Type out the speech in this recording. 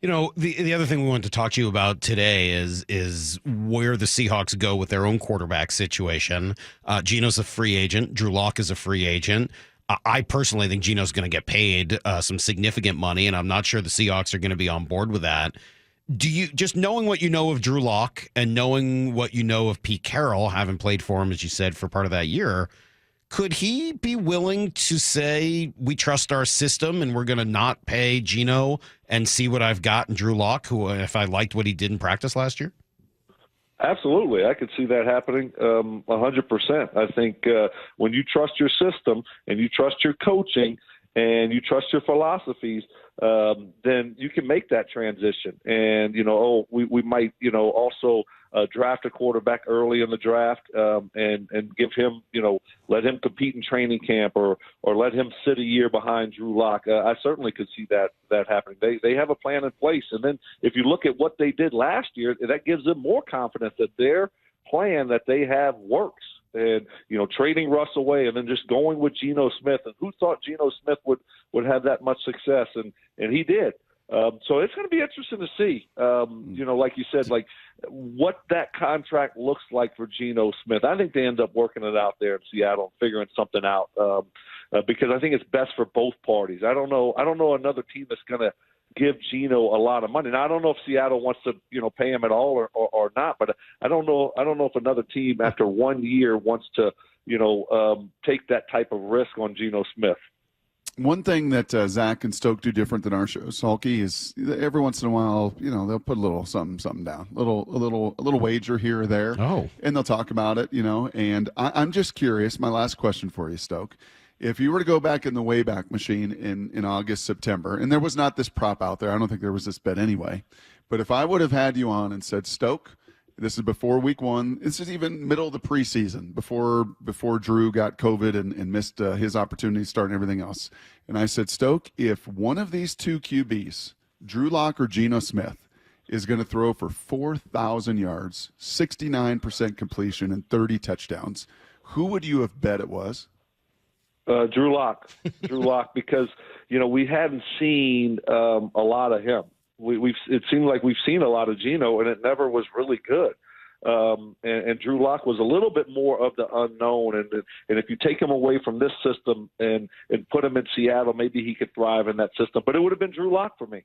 The other thing we want to talk to you about today is where the Seahawks go with their own quarterback situation. Geno's a free agent. Drew Lock is a free agent. I personally think Geno's going to get paid some significant money, and I'm not sure the Seahawks are going to be on board with that. Do you, just knowing what you know of Drew Lock and knowing what you know of Pete Carroll, having played for him, as you said, for part of that year, could he be willing to say, we trust our system and we're going to not pay Geno and see what I've got in Drew Lock, who, if I liked what he did in practice last year? Absolutely. I could see that happening 100%. I think when you trust your system and you trust your coaching and you trust your philosophies, then you can make that transition. And, we might, also draft a quarterback early in the draft and give him, let him compete in training camp or let him sit a year behind Drew Lock. I certainly could see that happening. They have a plan in place. And then if you look at what they did last year, that gives them more confidence that their plan that they have works. And, trading Russ away and then just going with Geno Smith. And who thought Geno Smith would have that much success? And he did. So it's going to be interesting to see, like you said, like what that contract looks like for Geno Smith. I think they end up working it out there in Seattle and figuring something out because I think it's best for both parties. I don't know another team that's going to give Geno a lot of money. Now, I don't know if Seattle wants to, pay him at all or not, but I don't know if another team after 1 year wants to, take that type of risk on Geno Smith. One thing that Zach and Stoke do different than our show, Salky, is every once in a while, they'll put a little something down, a little wager here or there. Oh, and they'll talk about it, And I'm just curious. My last question for you, Stoke. If you were to go back in the Wayback Machine in August, September, and there was not this prop out there, I don't think there was this bet anyway, but if I would have had you on and said, Stoke, this is before week 1, this is even middle of the preseason, before Drew got COVID and missed his opportunity to start and everything else, and I said, Stoke, if one of these two QBs, Drew Lock or Geno Smith, is going to throw for 4,000 yards, 69% completion, and 30 touchdowns, who would you have bet it was? Drew Lock, because we hadn't seen a lot of him. It seemed like we've seen a lot of Geno, and it never was really good. And Drew Lock was a little bit more of the unknown. And if you take him away from this system and put him in Seattle, maybe he could thrive in that system. But it would have been Drew Lock for me.